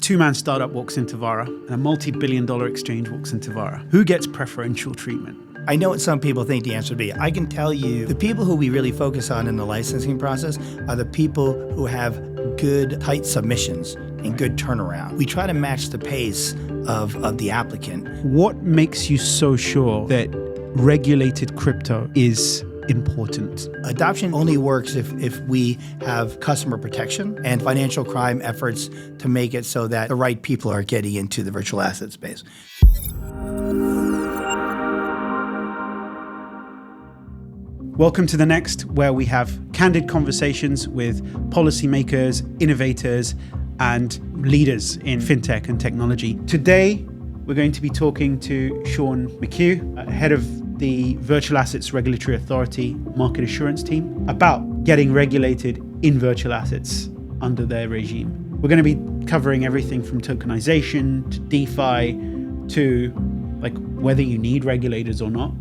two-man startup walks into VARA and a multi-billion-dollar exchange walks into VARA. Who gets preferential treatment? I know what some people think the answer would be. I can tell you the people who we really focus on in the licensing process are the people who have good, tight submissions and good turnaround. We try to match the pace of the applicant. What makes you so sure that regulated crypto is important? Adoption only works if we have customer protection and financial crime efforts to make it so that the right people are getting into the virtual asset space. Welcome to The Next, where we have candid conversations with policymakers, innovators, and leaders in fintech and technology. Today, we're going to be talking to Sean McHugh, head of the Virtual Assets Regulatory Authority Market Assurance Team, about getting regulated in virtual assets under their regime. We're going to be covering everything from tokenization to DeFi to whether you need regulators or not,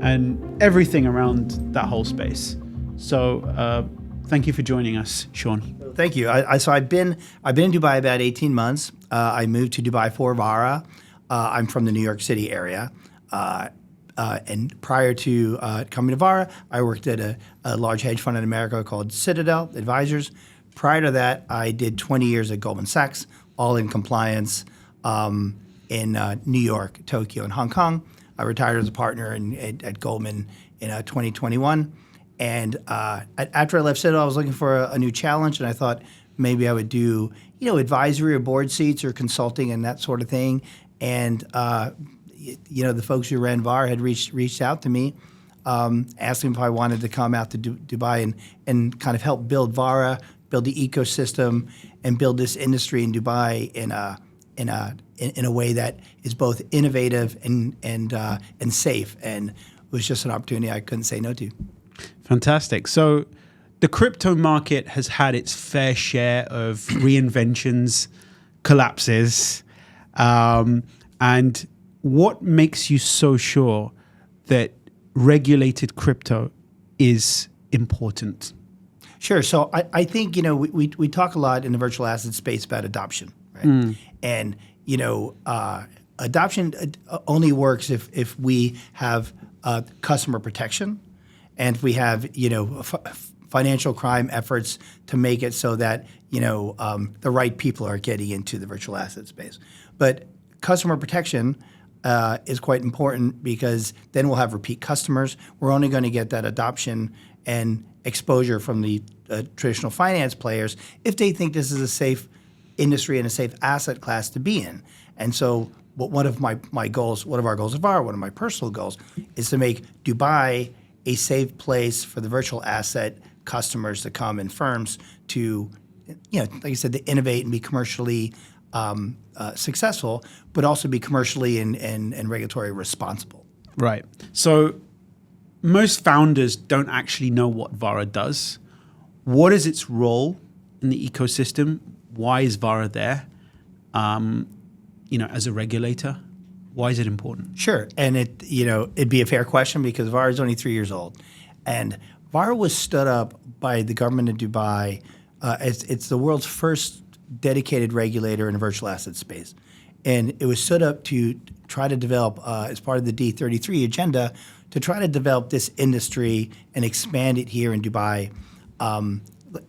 and everything around that whole space. So thank you for joining us, Sean. Thank you. I've been in Dubai about 18 months. I moved to Dubai for VARA. I'm from the New York City area. And prior to coming to VARA, I worked at a large hedge fund in America called Citadel Advisors. Prior to that, I did 20 years at Goldman Sachs, all in compliance in New York, Tokyo, and Hong Kong. I retired as a partner at Goldman in 2021. And after I left Citadel, I was looking for a new challenge, and I thought maybe I would do advisory or board seats or consulting and that sort of thing. And the folks who ran VAR had reached out to me, asking if I wanted to come out to Dubai and kind of help build VARA, build the ecosystem, and build this industry in Dubai in a way that is both innovative and safe. And it was just an opportunity I couldn't say no to. Fantastic. So the crypto market has had its fair share of reinventions, collapses, and what makes you so sure that regulated crypto is important? Sure. So I think, we talk a lot in the virtual asset space about adoption, right? And, adoption only works if we have customer protection and if we have, financial crime efforts to make it so that, the right people are getting into the virtual asset space. But customer protection is quite important because then we'll have repeat customers. We're only going to get that adoption and exposure from the traditional finance players if they think this is a safe industry and a safe asset class to be in. And so one of our goals at VAR, one of my personal goals, is to make Dubai a safe place for the virtual asset customers to come and firms to, like I said, to innovate and be commercially successful, but also be commercially and regulatory responsible. Right. So most founders don't actually know what VARA does. What is its role in the ecosystem? Why is VARA there? As a regulator, why is it important? Sure, and it'd be a fair question because VARA is only 3 years old, and VARA was stood up by the government of Dubai. It's the world's first dedicated regulator in the virtual asset space, and it was stood up to try to develop as part of the D33 agenda to try to develop this industry and expand it here in Dubai.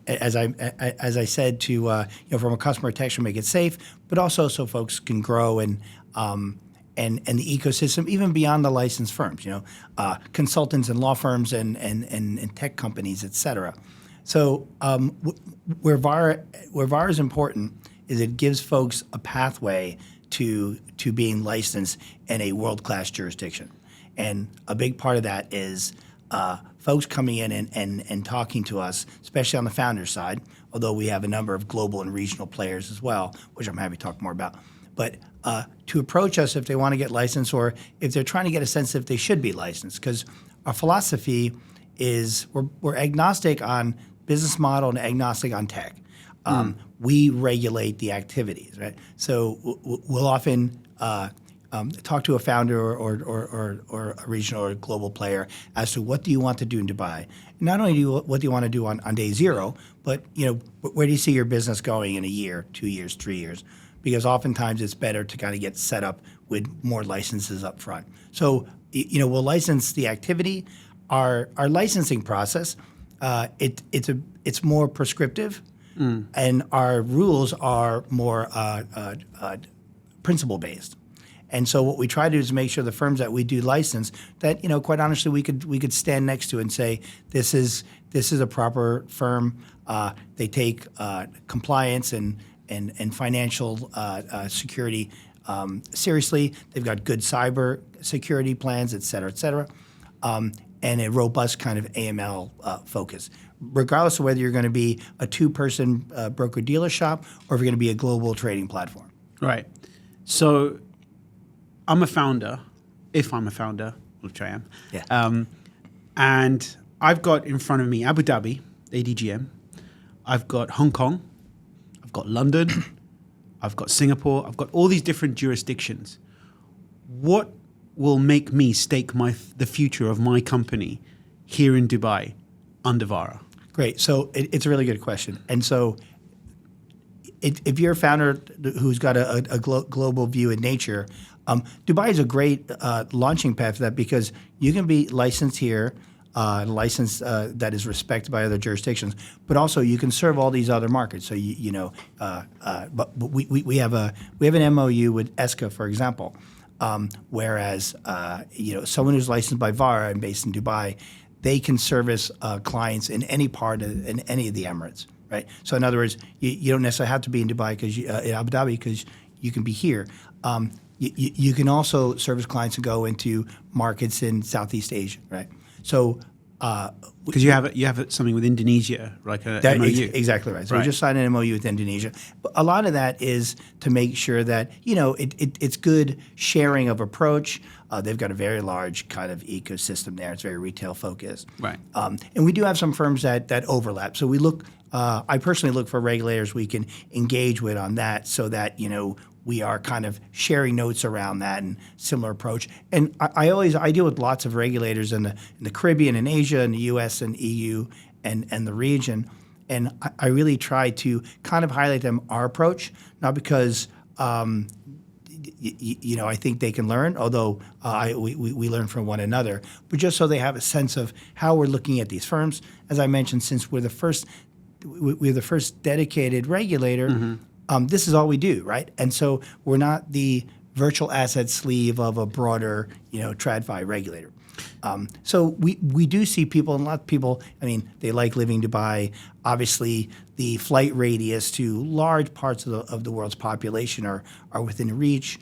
As I said, to from a customer protection, make it safe, but also so folks can grow and the ecosystem even beyond the licensed firms, consultants and law firms and tech companies, et cetera. So where VARA is important is it gives folks a pathway to being licensed in a world-class jurisdiction, and a big part of that is folks coming in and talking to us, especially on the founder side, although we have a number of global and regional players as well, which I'm happy to talk more about. But to approach us if they want to get licensed or if they're trying to get a sense if they should be licensed, because our philosophy is we're agnostic on business model and agnostic on tech. We regulate the activities, right? So we'll often talk to a founder or a regional or a global player as to what do you want to do in Dubai. Not only what do you want to do on day zero, but where do you see your business going in a year, 2 years, 3 years? because oftentimes it's better to kind of get set up with more licenses up front. So, we'll license the activity. Our licensing process, it's more prescriptive, and our rules are more principle based. And so what we try to do is make sure the firms that we do license that, quite honestly, we could stand next to and say, this is a proper firm. They take compliance and financial security seriously. They've got good cyber security plans, et cetera, and a robust kind of AML focus, regardless of whether you're going to be a two-person broker-dealer shop or if you're going to be a global trading platform. Right. So I'm a founder, if I'm a founder, which I am. Yeah. And I've got in front of me Abu Dhabi, ADGM. I've got Hong Kong. I've got London. I've got Singapore. I've got all these different jurisdictions. What will make me stake the future of my company here in Dubai under VARA? Great. So it's a really good question. And so if you're a founder who's got a global view in nature, Dubai is a great launching pad for that, because you can be licensed here, license that is respected by other jurisdictions, but also you can serve all these other markets. So but we have an MOU with ESCA, for example, whereas someone who's licensed by VARA and based in Dubai, they can service clients in any part in any of the Emirates, right? So in other words, you don't necessarily have to be in Dubai in Abu Dhabi because you can be here. You can also service clients and go into markets in Southeast Asia, right? So, because you have something with Indonesia, like a MOU. Exactly right. So Right. we just signed an MOU with Indonesia. But a lot of that is to make sure that it's good sharing of approach. They've got a very large kind of ecosystem there. It's very retail focused. Right. And we do have some firms that overlap. So we look. I personally look for regulators we can engage with on that, so that we are kind of sharing notes around that and similar approach. And I deal with lots of regulators in the Caribbean and Asia and the U.S. and EU and the region, and I really try to kind of highlight them our approach, not because I think they can learn, although we learn from one another, but just so they have a sense of how we're looking at these firms. As I mentioned, since we're the first dedicated regulator. Mm-hmm. This is all we do, right? And so we're not the virtual asset sleeve of a broader, TradFi regulator. So we do see people, and a lot of people, they like living in Dubai. Obviously, the flight radius to large parts of the world's population are within reach.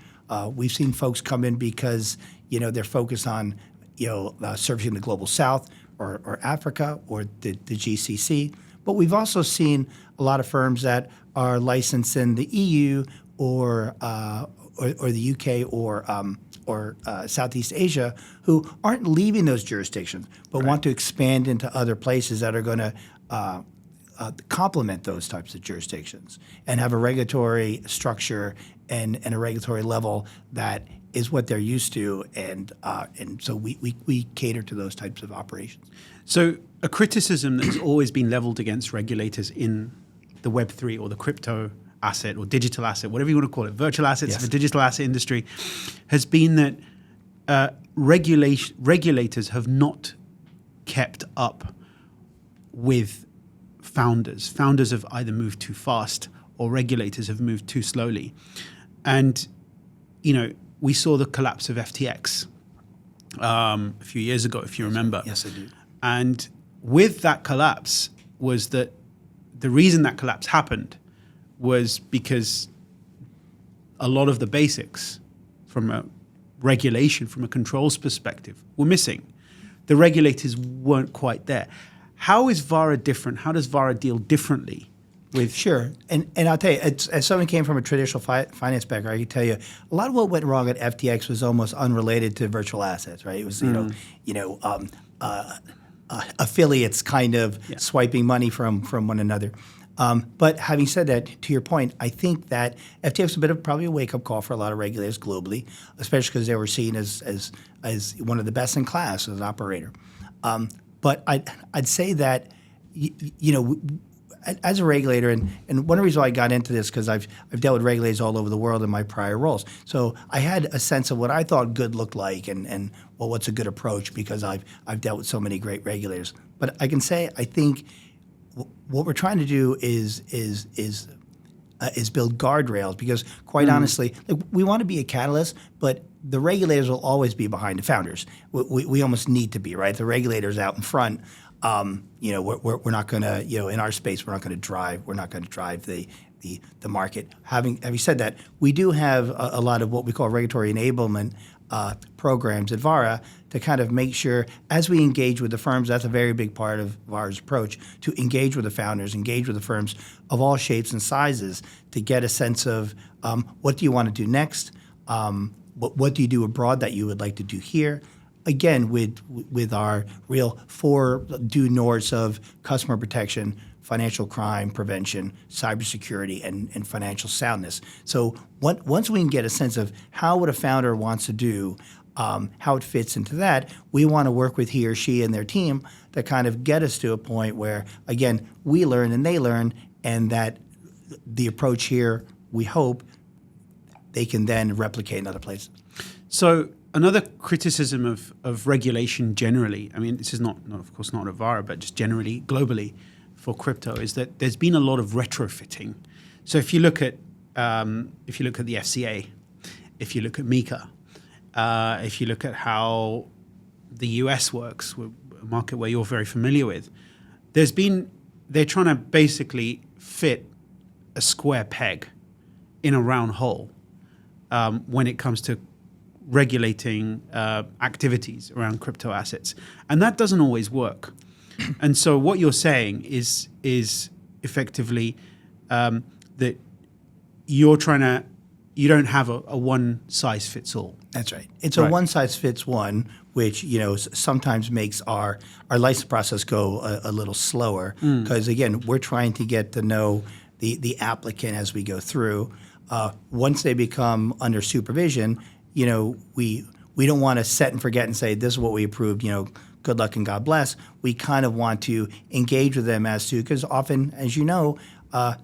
We've seen folks come in because, they're focused on, servicing the global South or Africa or the GCC. But we've also seen a lot of firms that are licensed in the EU or the UK or Southeast Asia who aren't leaving those jurisdictions, but want to expand into other places that are going to complement those types of jurisdictions and have a regulatory structure and a regulatory level that is what they're used to, and so we cater to those types of operations. So a criticism that's always been leveled against regulators in the Web3 or the crypto asset or digital asset, whatever you want to call it, virtual assets, Yes. the digital asset industry, has been that regulators have not kept up with founders. Founders have either moved too fast or regulators have moved too slowly. And, we saw the collapse of FTX a few years ago, if you remember. Yes, I do. And with that collapse was that the reason that collapse happened was because a lot of the basics from a regulation, from a controls perspective, were missing. The regulators weren't quite there. How is VARA different? How does VARA deal differently with... Sure. And I'll tell you, as someone who came from a traditional finance background, I can tell you a lot of what went wrong at FTX was almost unrelated to virtual assets, right? It was, affiliates kind of swiping money from one another. But having said that, to your point, I think that FTX was a bit of probably a wake-up call for a lot of regulators globally, especially because they were seen as one of the best in class as an operator. But I'd say that, as a regulator, and one of the reasons why I got into this because I've dealt with regulators all over the world in my prior roles. So I had a sense of what I thought good looked like, and well, what's a good approach because I've dealt with so many great regulators. But I can say I think what we're trying to do is build guardrails because, quite honestly, like, we want to be a catalyst, but the regulators will always be behind the founders. We almost need to be, right? The regulators out in front. We're not going to, in our space, we're not going to drive the market. Having said that, we do have a lot of what we call regulatory enablement programs at VARA to kind of make sure, as we engage with the firms, that's a very big part of VARA's approach, to engage with the founders, engage with the firms of all shapes and sizes to get a sense of what do you want to do next, what do you do abroad that you would like to do here. Again, with our real 4 due norths of customer protection, financial crime prevention, cybersecurity, and financial soundness. So once we can get a sense of how what a founder wants to do, how it fits into that, we want to work with he or she and their team to kind of get us to a point where, again, we learn and they learn, and that the approach here, we hope, they can then replicate in other places. So another criticism of regulation generally, I mean, this is not of course not at VARA, but just generally globally for crypto, is that there's been a lot of retrofitting. So if you look at the FCA, if you look at MiCA, if you look at how the US works, a market where you're very familiar with, they're trying to basically fit a square peg in a round hole when it comes to regulating activities around crypto assets. And that doesn't always work. And so what you're saying is effectively that you don't have a one size fits all. That's right. It's a one size fits one, which sometimes makes our license process go a little slower because again, we're trying to get to know the applicant as we go through. Once they become under supervision, we don't want to set and forget and say this is what we approved. Good luck and God bless. We kind of want to engage with them as to, because often, as you know,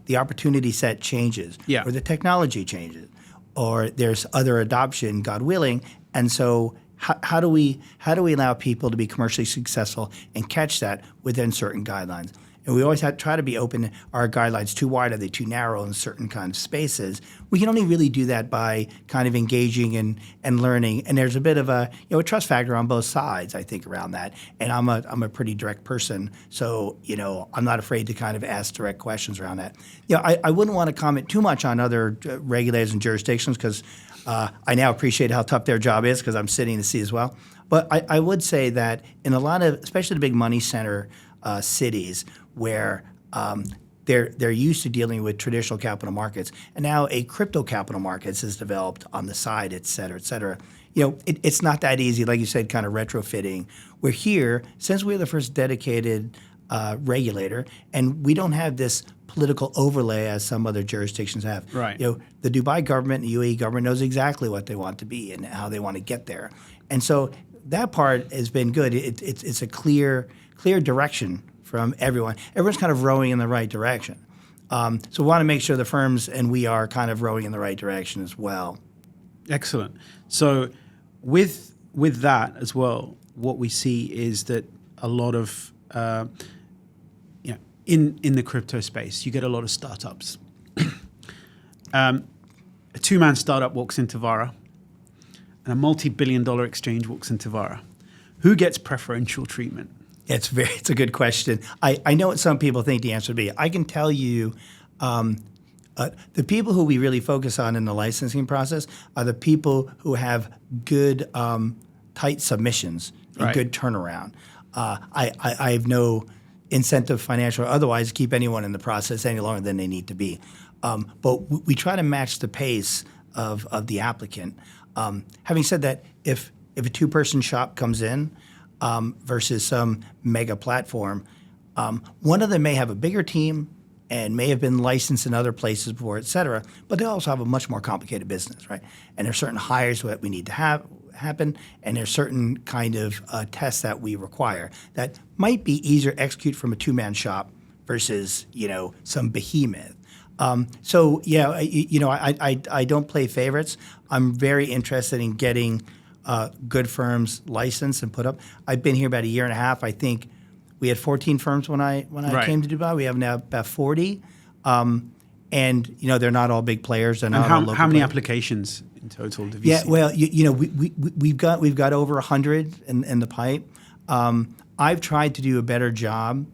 the opportunity set changes, or the technology changes, or there's other adoption, God willing, and so how do we allow people to be commercially successful and catch that within certain guidelines? And we always try to be open. Are guidelines too wide? Are they too narrow in certain kind of spaces? We can only really do that by kind of engaging and learning. And there's a bit of a trust factor on both sides, I think, around that. And I'm a pretty direct person, so I'm not afraid to kind of ask direct questions around that. I wouldn't want to comment too much on other regulators and jurisdictions because I now appreciate how tough their job is because I'm sitting in the seat as well. But I would say that in a lot of, especially the big money center cities, where they're used to dealing with traditional capital markets, and now a crypto capital markets has developed on the side, et cetera, et cetera. It's not that easy, like you said, kind of retrofitting. We're here, since we're the first dedicated regulator, and we don't have this political overlay as some other jurisdictions have. Right. The Dubai government, the UAE government knows exactly what they want to be and how they want to get there. And so that part has been good. It's a clear direction from everyone. Everyone's kind of rowing in the right direction. So we want to make sure the firms and we are kind of rowing in the right direction as well. Excellent. So with that as well, what we see is that a lot of in the crypto space, you get a lot of startups. A 2-man startup walks into VARA, and a multi-billion-dollar exchange walks into VARA. Who gets preferential treatment? It's a good question. I know what some people think the answer would be. I can tell you the people who we really focus on in the licensing process are the people who have good, tight submissions and good turnaround. I have no incentive, financial or otherwise, to keep anyone in the process any longer than they need to be. But we try to match the pace of the applicant. Having said that, if a 2-person shop comes in, versus some mega platform, one of them may have a bigger team and may have been licensed in other places before, et cetera, but they also have a much more complicated business, right? And there's certain hires that we need to have happen, and there's certain kind of tests that we require that might be easier to execute from a 2-man shop versus some behemoth. So yeah, I don't play favorites. I'm very interested in getting good firms licensed and put up. I've been here about a year and a half. I think we had 14 firms when I Right. came to Dubai. We have now about 40, and they're not all big players. They're And not all local how many players. applications in total have you Yeah, seen? well, we've got over 100 in the pipe. I've tried to do a better job,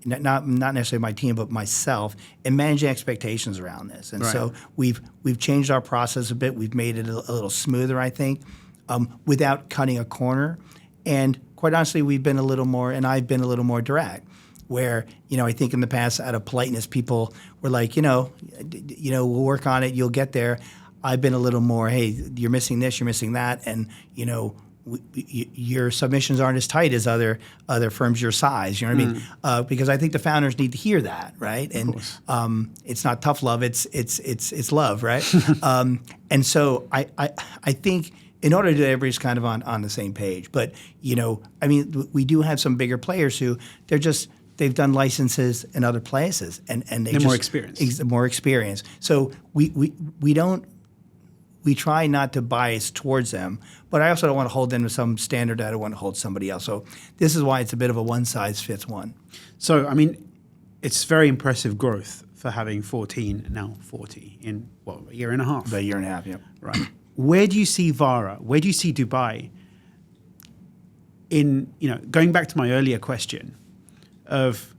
not necessarily my team, but myself, in managing expectations around this. And Right. so we've changed our process a bit. We've made it a little smoother, I think, without cutting a corner. And quite honestly, we've been a little more, and I've been a little more direct. Where I think in the past, out of politeness, people were like, we'll work on it, you'll get there. I've been a little more, hey, you're missing this, you're missing that, and your submissions aren't as tight as other firms your size. You know what I mean? Because I think the founders need to hear that, right? And it's not tough love; it's love, right? And so I think in order to do everybody's kind of on the same page. But we do have some bigger players who they've done licenses in other places, and they're more experienced. More experience. So we try not to bias towards them, but I also don't want to hold them to some standard that I want to hold somebody else. So this is why it's a bit of a one size fits one. So, I mean, it's very impressive growth for having 14, now 40 in, a year and a half? About a year and a half, yeah. Right. Where do you see VARA? Where do you see Dubai in, going back to my earlier question of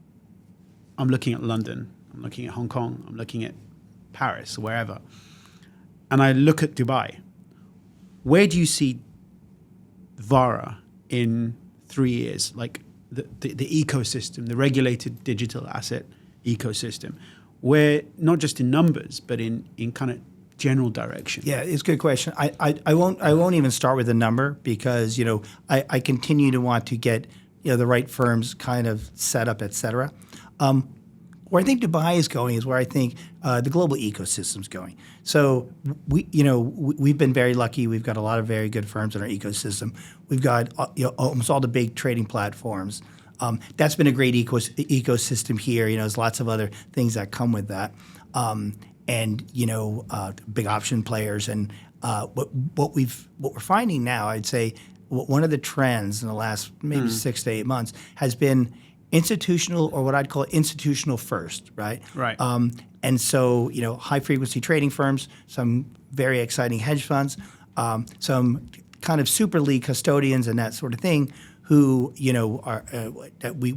I'm looking at London, I'm looking at Hong Kong, I'm looking at Paris, wherever, and I look at Dubai. Where do you see VARA in 3 years? Like the ecosystem, the regulated digital asset ecosystem, where not just in numbers, but in kind of general direction? Yeah, it's a good question. I won't even start with a number because I continue to want to get the right firms kind of set up, et cetera. Where I think Dubai is going is where I think the global ecosystem is going. So we've been very lucky. We've got a lot of very good firms in our ecosystem. We've got almost all the big trading platforms. That's been a great ecosystem here. There's lots of other things that come with that. And big option players, and what we're finding now, I'd say one of the trends in the last maybe 6 to 8 months has been institutional, or what I'd call institutional first, right? Right. And so high frequency trading firms, some very exciting hedge funds, some kind of super league custodians and that sort of thing, who are that we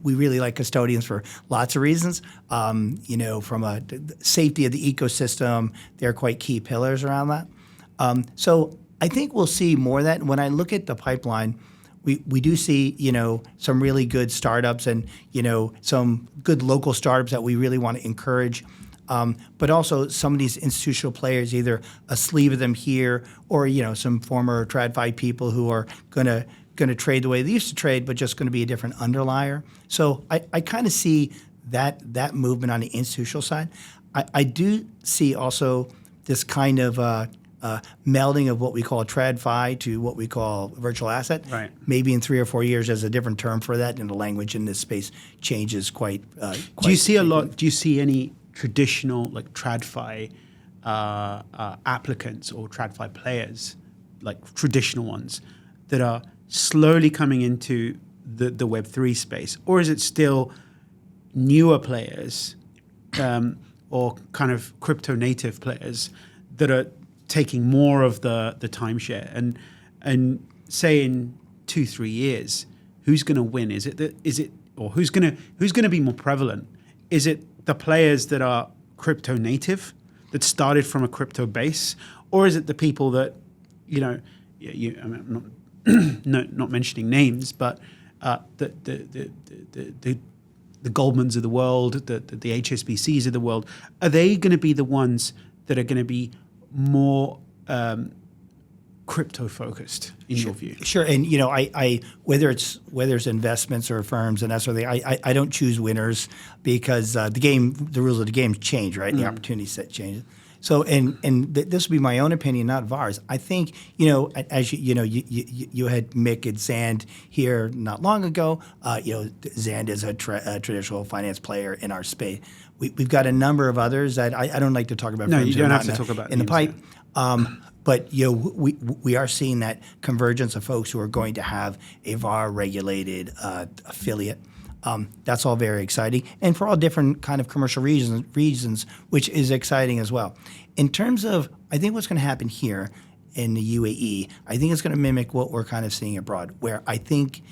really like custodians for lots of reasons. From a safety of the ecosystem, they're quite key pillars around that. So I think we'll see more of that. When I look at the pipeline, we do see some really good startups and some good local startups that we really want to encourage. But also some of these institutional players, either a sleeve of them here, or some former TradFi people who are going to trade the way they used to trade, but just going to be a different underlier. So I kind of see that movement on the institutional side. I do see also this kind of melding of what we call TradFi to what we call virtual asset. Right. Maybe in 3 or 4 years, there's a different term for that, and the language in this space changes quite. Do you see a lot? Do you see any traditional like TradFi applicants or TradFi players, like traditional ones, that are slowly coming into the Web3 space, or is it still newer players or kind of crypto native players that are taking more of the timeshare? And say in 2-3 years, who's going to win? Is it or who's going to be more prevalent? Is it the players that are crypto native, that started from a crypto base, or is it the people that I'm not mentioning names, but the Goldmans of the world, the HSBCs of the world, are they going to be the ones that are going to be more crypto focused in your view? Sure, and I whether it's investments or firms and that sort of thing, I don't choose winners because the rules of the game change, right? The opportunity set changes. So, this would be my own opinion, not VAR's. I think, as you had Mick and Zand here not long ago. Zand is a traditional finance player in our space. We've got a number of others that I don't like to talk about. No, firms you don't that are have to talk about in the names, pipe. But we are seeing that convergence of folks who are going to have a VAR regulated affiliate. That's all very exciting, and for all different kind of commercial reasons, which is exciting as well. In terms of, I think what's going to happen here in the UAE, I think it's going to mimic what we're kind of seeing abroad, where I think,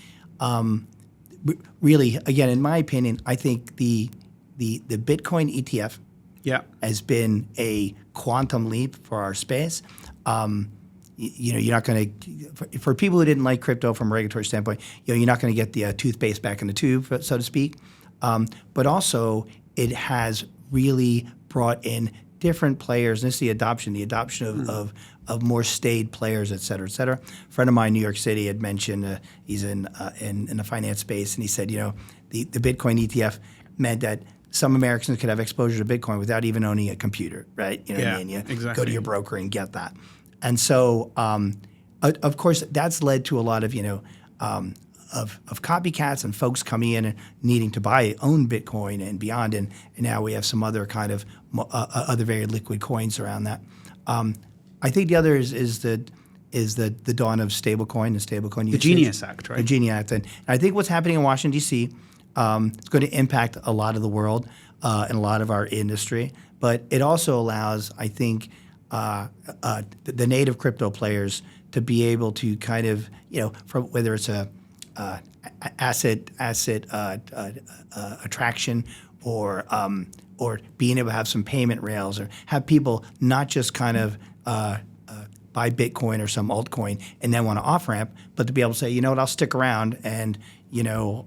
really, again, in my opinion, I think the Bitcoin ETF has been a quantum leap for our space. You're not going to, for people who didn't like crypto from a regulatory standpoint, you're not going to get the toothpaste back in the tube, so to speak. But also, it has really brought in different players. And this is the adoption of more staid players, et cetera, et cetera. A friend of mine in New York City had mentioned he's in the finance space, and he said, the Bitcoin ETF meant that some Americans could have exposure to Bitcoin without even owning a computer, right? You know what I mean? You exactly. Go to your broker and get that. And so, of course, that's led to a lot of copycats and folks coming in and needing to own Bitcoin and beyond. And now we have some other kind of other very liquid coins around that. I think the other is the dawn of stablecoin, the stablecoin usage. The Genius Act, right? The Genius Act. And I think what's happening in Washington, D.C., it's going to impact a lot of the world and a lot of our industry. But it also allows, I think, the native crypto players to be able to kind of, from whether it's a asset attraction or being able to have some payment rails or have people not just kind of buy Bitcoin or some altcoin and then want to off ramp, but to be able to say, you know what, I'll stick around and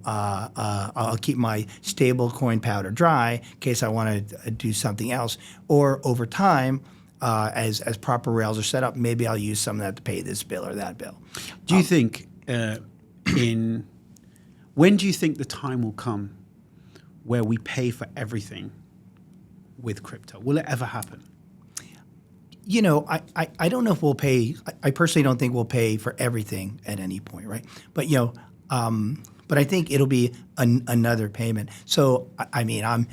I'll keep my stable coin powder dry in case I want to do something else, or over time. As proper rails are set up, maybe I'll use some of that to pay this bill or that bill. Do you think when do you think the time will come where we pay for everything with crypto? Will it ever happen? I don't know if we'll pay. I personally don't think we'll pay for everything at any point, right? But but I think it'll be another payment. So I mean, I'm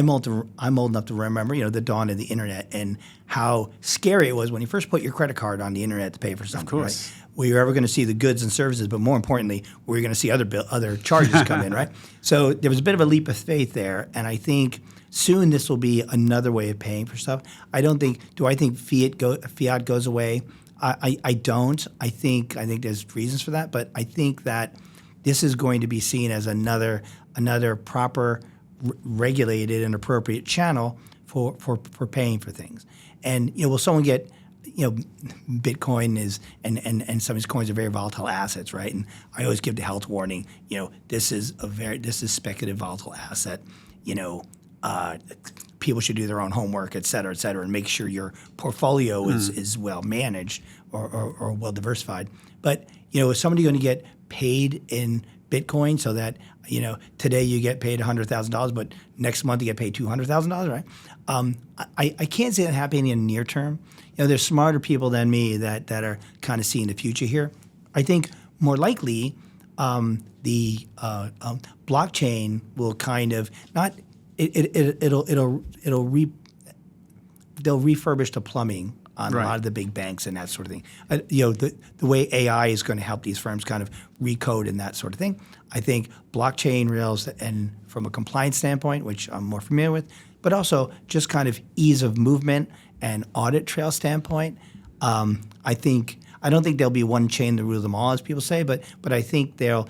old enough to remember, the dawn of the internet and how scary it was when you first put your credit card on the internet to pay for something. Of course. Right? Were you ever going to see the goods and services, but more importantly, were you going to see other charges come in, right? So there was a bit of a leap of faith there, and I think soon this will be another way of paying for stuff. Do I think fiat goes away? I don't. I think there's reasons for that, but I think that this is going to be seen as another proper regulated and appropriate channel for paying for things. And will someone get Bitcoin is and some of these coins are very volatile assets, right? And I always give the health warning. This is speculative volatile asset. People should do their own homework, et cetera, and make sure your portfolio is well managed or well diversified. But is somebody going to get paid in Bitcoin so that today you get paid $100,000, but next month you get paid $200,000, right? I can't see that happening in the near term. There's smarter people than me that are kind of seeing the future here. I think more likely the blockchain will kind of not they'll refurbish the plumbing on a lot of the big banks and that sort of thing. The way AI is going to help these firms kind of recode and that sort of thing. I think blockchain rails, and from a compliance standpoint, which I'm more familiar with, but also just kind of ease of movement and audit trail standpoint. I don't think there'll be one chain to rule them all, as people say, but I think there'll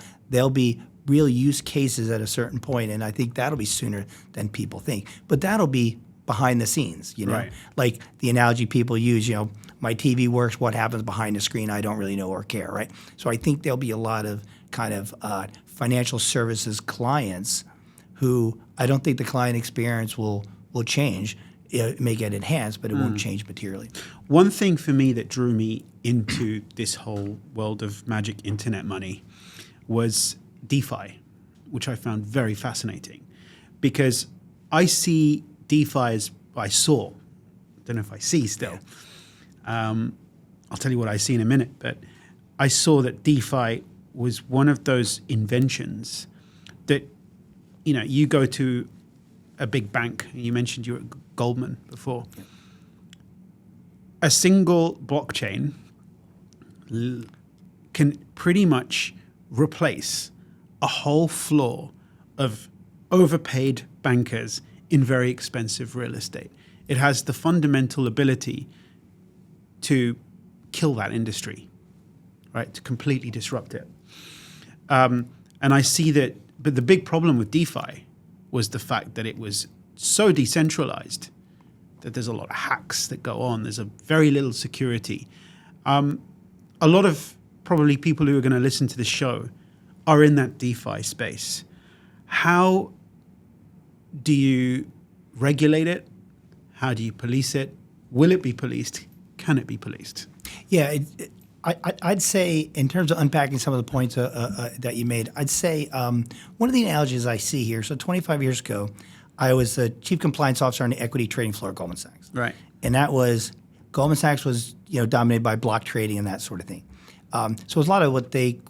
be real use cases at a certain point, and I think that'll be sooner than people think. But that'll be behind the scenes, right. Like the analogy people use, my TV works, what happens behind the screen, I don't really know or care, right? So I think there'll be a lot of kind of financial services clients who I don't think the client experience will change. It may get enhanced, but it won't change materially. One thing for me that drew me into this whole world of magic internet money was DeFi, which I found very fascinating, because I see DeFi as I saw don't know if I see still. I'll tell you what I see in a minute, but I saw that DeFi was one of those inventions that, you go to a big bank, you mentioned you were at Goldman before. Yeah. A single blockchain can pretty much replace a whole floor of overpaid bankers in very expensive real estate. It has the fundamental ability to kill that industry, right? To completely disrupt it. And I see that, but the big problem with DeFi was the fact that it was so decentralized that there's a lot of hacks that go on. There's a very little security. A lot of probably people who are going to listen to the show are in that DeFi space. How do you regulate it? How do you police it? Will it be policed? Can it be policed? Yeah, I'd say in terms of unpacking some of the points that you made, I'd say one of the analogies I see here, so 25 years ago, I was the chief compliance officer on the equity trading floor at Goldman Sachs. Right. And that was, Goldman Sachs was dominated by block trading and that sort of thing. So it was a lot of what they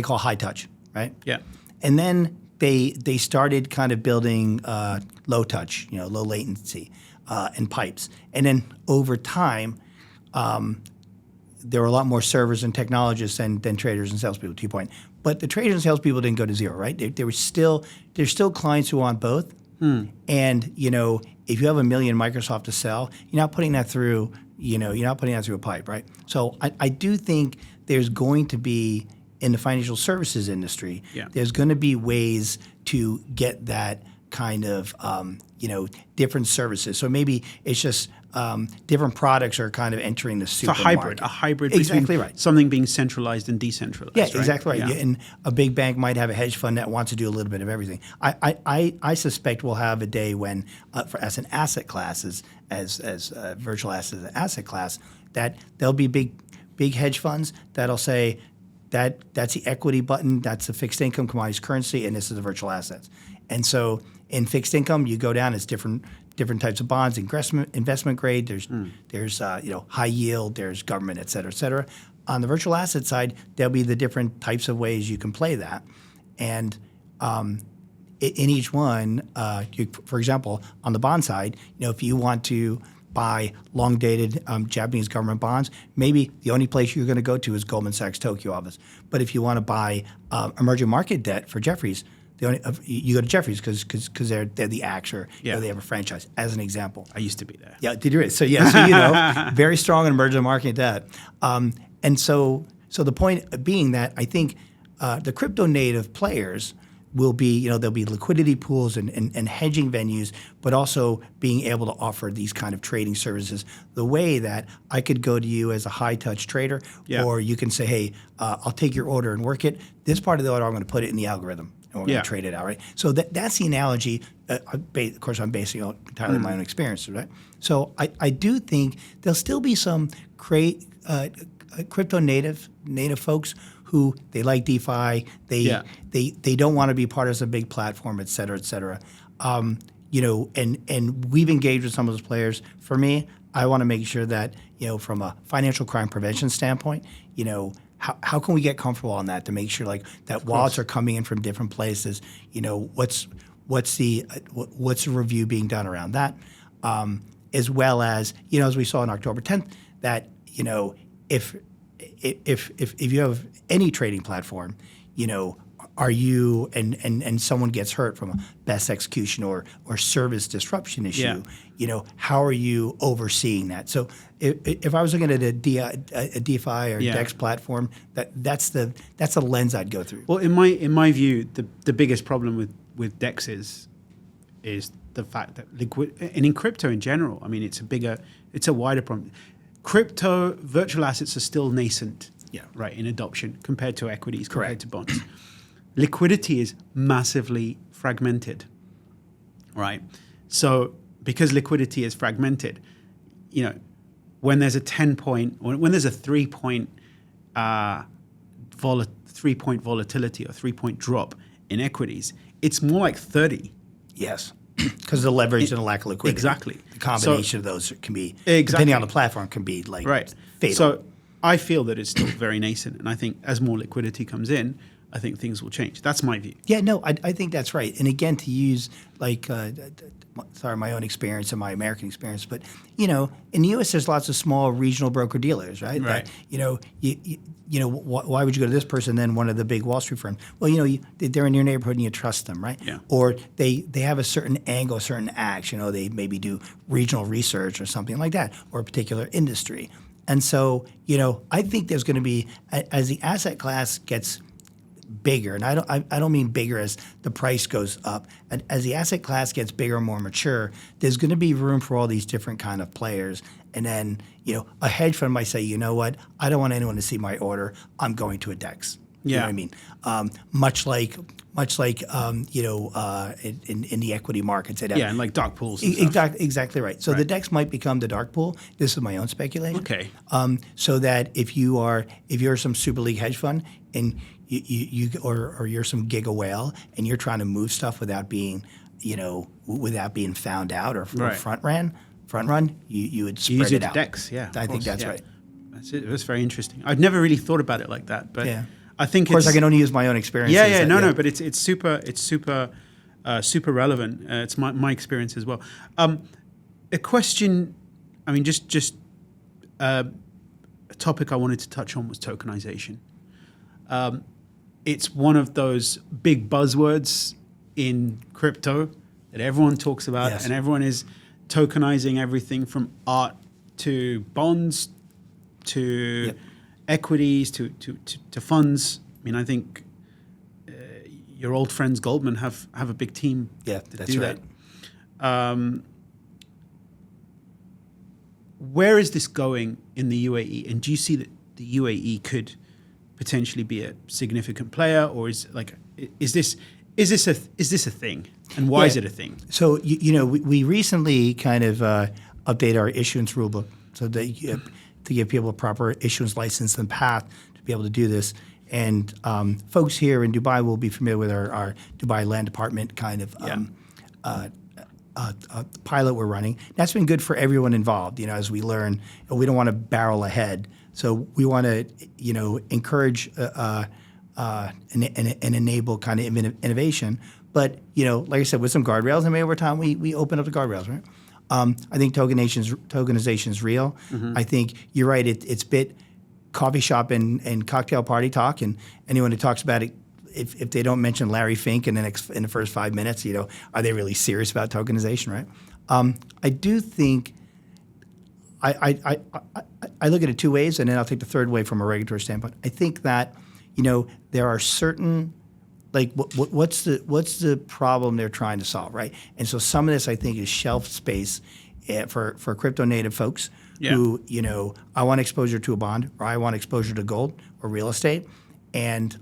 call high touch, right? Yeah. And then they started kind of building low touch, low latency and pipes. And then over time, there were a lot more servers and technologists than traders and salespeople, to your point. But the traders and salespeople didn't go to zero, right? There's still clients who want both. And if you have 1 million Microsoft to sell, you're not putting that through, a pipe, right? So I do think there's going to be, in the financial services industry, there's going to be ways to get that kind of different services. So maybe it's just different products are kind of entering the supermarket. A hybrid exactly between right. something being centralized and decentralized. Yeah, right? exactly right. Yeah. And a big bank might have a hedge fund that wants to do a little bit of everything. I suspect we'll have a day when, as an asset class, as virtual assets as an asset class, that there'll be big hedge funds that'll say that's the equity button, that's the fixed income commodities currency, and this is the virtual assets. And so in fixed income, you go down, it's different different types of bonds, investment grade, there's high yield, there's government, et cetera, et cetera. On the virtual asset side, there'll be the different types of ways you can play that. And in each one, for example, on the bond side, if you want to buy long-dated Japanese government bonds, maybe the only place you're going to go to is Goldman Sachs Tokyo office. But if you want to buy emerging market debt for Jefferies, you go to Jefferies because they're the AX or they have a franchise, as an example. I used to be there. Yeah, did you? So very strong in emerging market debt. And so the point being that I think the crypto native players will be, there'll be liquidity pools and hedging venues, but also being able to offer these kind of trading services the way that I could go to you as a high-touch trader, or you can say, hey, I'll take your order and work it. This part of the order, I'm going to put it in the algorithm, and we're going to trade it out, right? So that's the analogy. Of course, I'm basing it entirely on my own experiences, right? So I do think there'll still be some crypto native folks who they like DeFi, they don't want to be part of some big platform, et cetera, et cetera. And we've engaged with some of those players. For me, I want to make sure that, from a financial crime prevention standpoint, how can we get comfortable on that to make sure that wallets are coming in from different places? What's the review being done around that? As well as, as we saw on October 10th, that, if you have any trading platform, are you and someone gets hurt from a best execution or service disruption issue, how are you overseeing that? So if I was looking at a DeFi or DEX platform, that's the lens I'd go through. Well, in my view, the biggest problem with DEX is the fact that and in crypto in general, I mean, it's a wider problem. Crypto virtual assets are still nascent, right, in adoption compared to equities, compared to bonds. Liquidity is massively fragmented, right? So because liquidity is fragmented, when there's a 10-point or when there's a 3-point 3-point volatility or 3-point drop in equities, it's more like 30. Yes. Because the leverage and the lack of liquidity. Exactly. The combination of those can be, Exactly. depending on the platform, can be like Right. fatal. So I feel that it's still very nascent, and I think as more liquidity comes in, I think things will change. That's my view. Yeah, no, I think that's right. And again, to use like, my own experience and my American experience, but in the U.S. there's lots of small regional broker dealers, right? Right. That, why would you go to this person than one of the big Wall Street firms? Well, they're in your neighborhood and you trust them, right? Yeah. Or they have a certain angle, a certain act. They maybe do regional research or something like that, or a particular industry. And so, I think there's going to be, as the asset class gets bigger, and I don't mean bigger as the price goes up. And as the asset class gets bigger and more mature, there's going to be room for all these different kind of players. And then, a hedge fund might say, you know what, I don't want anyone to see my order. I'm going to a DEX. You know what I mean? Much like in the equity markets. And like dark pools. And stuff. Exactly right. So the DEX might become the dark pool. This is my own speculation. Okay. So that if you're some super league hedge fund and or you're some giga whale and you're trying to move stuff without being found out or front run, you would spread it out. DEX, yeah. I think that's right. That's it. That's very interesting. I've never really thought about it like that, but I think, of course, I can only use my own experience. No, but it's super relevant. It's my experience as well. A question, just a topic I wanted to touch on was tokenization. It's one of those big buzzwords in crypto that everyone talks about, and everyone is tokenizing everything from art to bonds to equities to funds. I think your old friends Goldman have a big team to do right. that. Where is this going in the UAE? And do you see that the UAE could potentially be a significant player, or is this a thing? And why is it a thing? So we recently kind of update our issuance rulebook so that to give people a proper issuance license and path to be able to do this. And folks here in Dubai will be familiar with our Dubai Land Department kind of pilot we're running. That's been good for everyone involved. As we learn, we don't want to barrel ahead. So we want to, encourage and enable kind of innovation. But, like I said, with some guardrails, and maybe over time we open up the guardrails, right? I think tokenization is real. Mm-hmm. I think you're right. It's bit coffee shop and cocktail party talk, and anyone who talks about it, if they don't mention Larry Fink in the first 5 minutes, are they really serious about tokenization, right? I do think I look at it two ways, and then I'll take the third way from a regulatory standpoint. I think that there are certain what's the problem they're trying to solve, right? And so some of this I think is shelf space for crypto native folks who I want exposure to a bond, or I want exposure to gold or real estate, and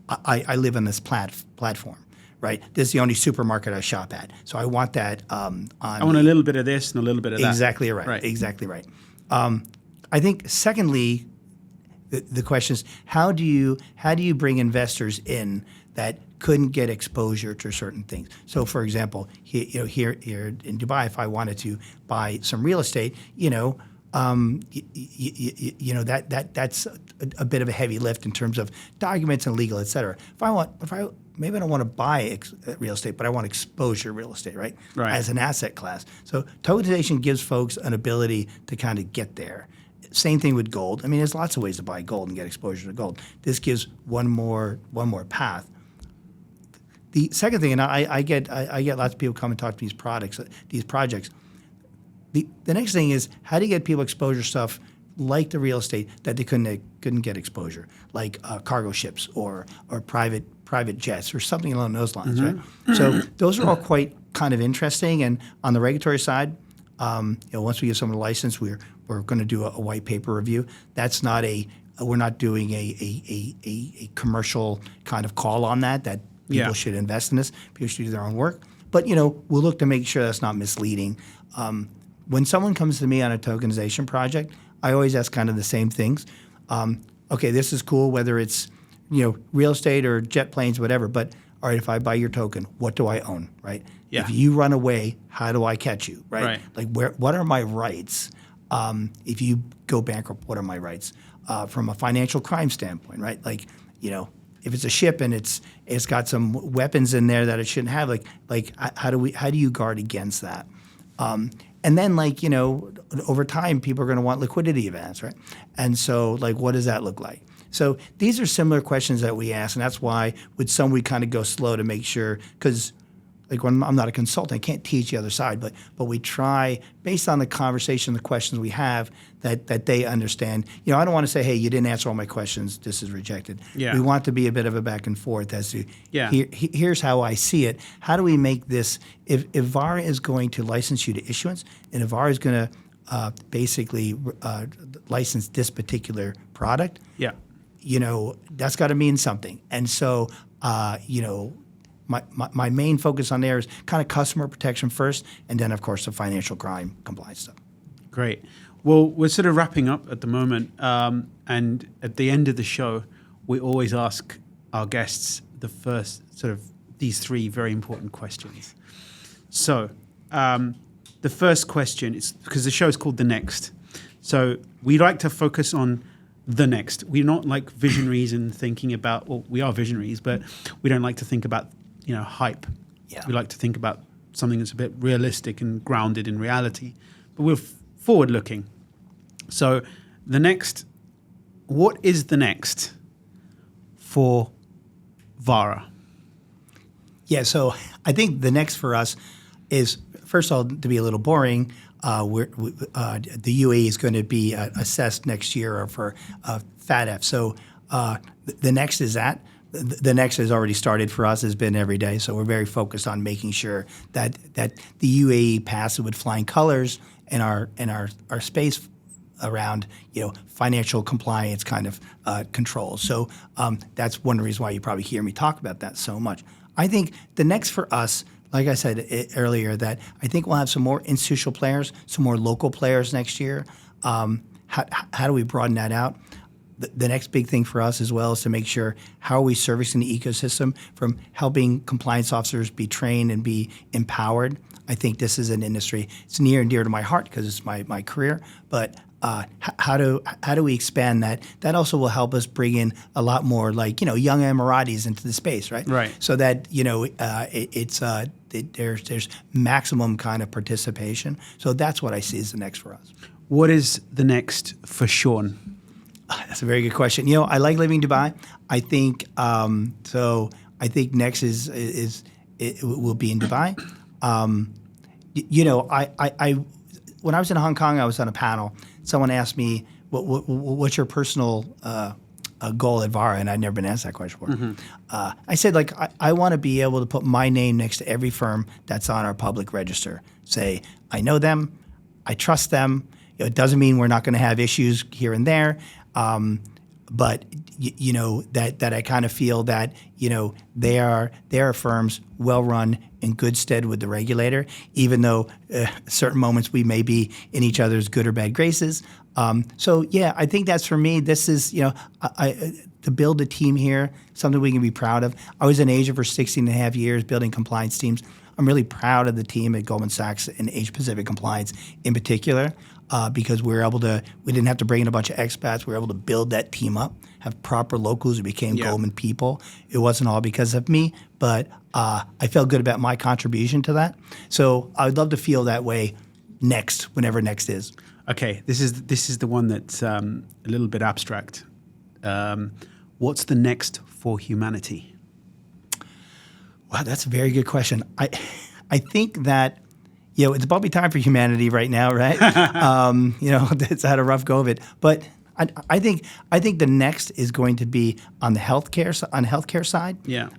I live on this platform. Right, this is the only supermarket I shop at, so I want that. I want a little bit of this and a little bit of that. Exactly right. Exactly right. I think secondly, the question is how do you bring investors in that couldn't get exposure to certain things? So, for example, here in Dubai, if I wanted to buy some real estate, that's a bit of a heavy lift in terms of documents and legal, et cetera. Maybe I don't want to buy real estate, but I want exposure real estate, right? As an asset class. So tokenization gives folks an ability to kind of get there. Same thing with gold. There's lots of ways to buy gold and get exposure to gold. This gives one more path. The second thing, and I get lots of people come and talk to these projects. The next thing is how do you get people exposure stuff like the real estate that they couldn't get exposure, like cargo ships or private jets or something along those lines, right? So those are all quite kind of interesting. And on the regulatory side, once we give someone a license, we're going to do a white paper review. That's not we're not doing a commercial kind of call on that people should invest in this. People should do their own work. But we'll look to make sure that's not misleading. When someone comes to me on a tokenization project, I always ask kind of the same things. Okay, this is cool, whether it's real estate or jet planes, whatever. But all right, if I buy your token, what do I own, right? Yeah. If you run away, how do I catch you, right? Right. Like, what are my rights? If you go bankrupt, what are my rights? From a financial crime standpoint, right? Like, if it's a ship and it's got some weapons in there that it shouldn't have, like how do you guard against that? And then, over time, people are going to want liquidity events, right? And so, what does that look like? So these are similar questions that we ask, and that's why with some we kind of go slow to make sure, because when I'm not a consultant, I can't teach the other side, but we try, based on the conversation, the questions we have, that they understand. I don't want to say, hey, you didn't answer all my questions, this is rejected. Yeah. We want to be a bit of a back and forth as to, Yeah. here's how I see it. How do we make this, if VARA is going to license you to issuance, and if VARA is going to basically license this particular product, Yeah. That's got to mean something. And so, my main focus on there is kind of customer protection first, and then, of course, the financial crime compliance stuff. Great. Well, we're sort of wrapping up at the moment. And at the end of the show, we always ask our guests the first sort of these three very important questions. So the first question is, because the show is called The Next. So we like to focus on the next. We're not like visionaries and thinking about, well, we are visionaries, but we don't like to think about, hype. Yeah. We like to think about something that's a bit realistic and grounded in reality, but we're forward looking. So what is the next for VARA? Yeah, so I think the next for us is, first of all, to be a little boring, the UAE is going to be assessed next year for FATF. So the next is that. The next has already started for us, has been every day. So we're very focused on making sure that the UAE passes with flying colors and our space around financial compliance kind of controls. So that's one reason why you probably hear me talk about that so much. I think the next for us, like I said earlier, that I think we'll have some more institutional players, some more local players next year. How do we broaden that out? The next big thing for us as well is to make sure how are we servicing the ecosystem from helping compliance officers be trained and be empowered. I think this is an industry, it's near and dear to my heart because it's my career, but how do we expand that? That also will help us bring in a lot more young Emiratis into the space, right? Right. So that there's maximum kind of participation. So that's what I see as the next for us. What is the next for Sean? That's a very good question. I like living in Dubai. I think so. I think next it will be in Dubai. I when I was in Hong Kong, I was on a panel. Someone asked me, "What's your personal goal at VARA?" And I'd never been asked that question before. Mm-hmm. I said, I want to be able to put my name next to every firm that's on our public register. Say, I know them, I trust them. It doesn't mean we're not going to have issues here and there. But that I kind of feel that they are firms well run, in good stead with the regulator, even though certain moments we may be in each other's good or bad graces. So yeah, I think that's for me. This is to build a team here, something we can be proud of. I was in Asia for 16 and a half years building compliance teams. I'm really proud of the team at Goldman Sachs and Asia Pacific Compliance in particular. Because we didn't have to bring in a bunch of expats. We were able to build that team up, have proper locals who became Goldman people. It wasn't all because of me, but I felt good about my contribution to that. So I would love to feel that way next, whenever next is. Okay, this is the one that's a little bit abstract. What's the next for humanity? Wow, that's a very good question. I think that it's bumpy time for humanity right now, right? It's had a rough go of it, but I think the next is going to be on the healthcare side. Yeah.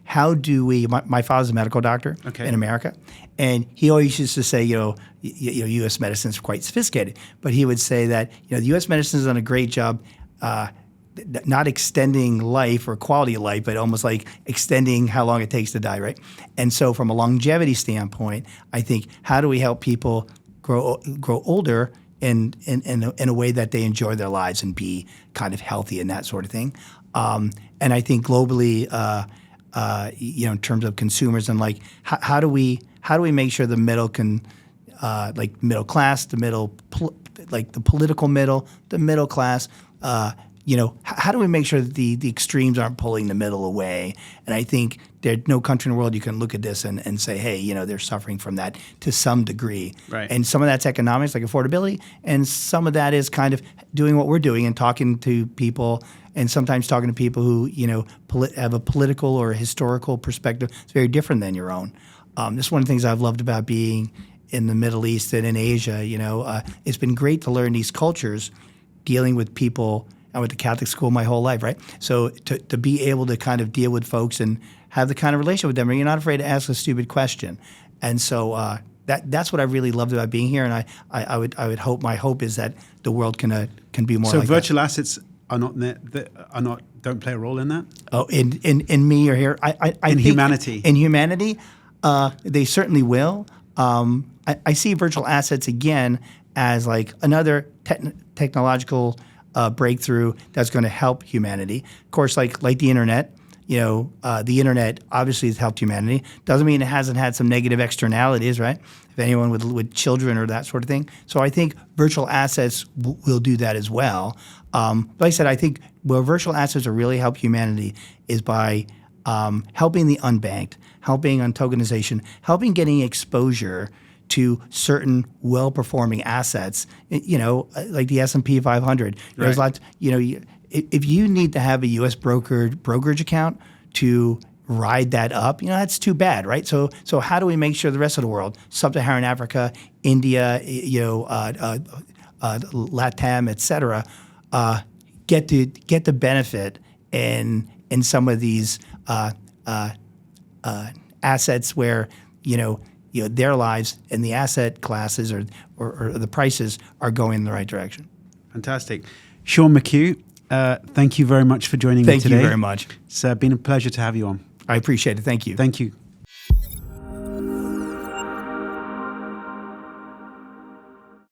How do we? My father's a medical doctor in America, and he always used to say, U.S. medicine is quite sophisticated, but he would say that the U.S. medicine has done a great job. Not extending life or quality of life, but almost like extending how long it takes to die, right? And so from a longevity standpoint, I think how do we help people grow older in a way that they enjoy their lives and be kind of healthy and that sort of thing. And I think globally, in terms of consumers and like how do we make sure the middle can like middle class, the middle like the political middle, the middle class. How do we make sure that the extremes aren't pulling the middle away? And I think there's no country in the world you can look at this and say, hey, they're suffering from that to some degree. Right. And some of that's economics, like affordability, and some of that is kind of doing what we're doing and talking to people, and sometimes talking to people who have a political or a historical perspective that's very different than your own. This is one of the things I've loved about being in the Middle East and in Asia. It's been great to learn these cultures, dealing with people. I went to Catholic school my whole life, right? So to be able to kind of deal with folks and have the kind of relationship with them, where you're not afraid to ask a stupid question. And so that's what I really loved about being here. And I would hope, my hope is that the world can be more. So like virtual that. assets don't play a role in that. Oh, in me or here, I think humanity. In humanity, they certainly will. I see virtual assets again as like another technological breakthrough that's going to help humanity. Of course, like the internet. The internet obviously has helped humanity. Doesn't mean it hasn't had some negative externalities, right? If anyone with children or that sort of thing. So I think virtual assets will do that as well. Like I said, I think where virtual assets will really help humanity is by helping the unbanked, helping on tokenization, helping getting exposure to certain well-performing assets, like the S&P 500. There's lots, if you need to have a U.S. brokerage account to ride that up, that's too bad, right? So how do we make sure the rest of the world, Sub-Saharan Africa, India, LATAM, et cetera, get the benefit in some of these assets where, their lives and the asset classes or the prices are going in the right direction. Fantastic. Sean McHugh, thank you very much for joining me today. Thank you very much. It's been a pleasure to have you on. I appreciate it. Thank you. Thank you.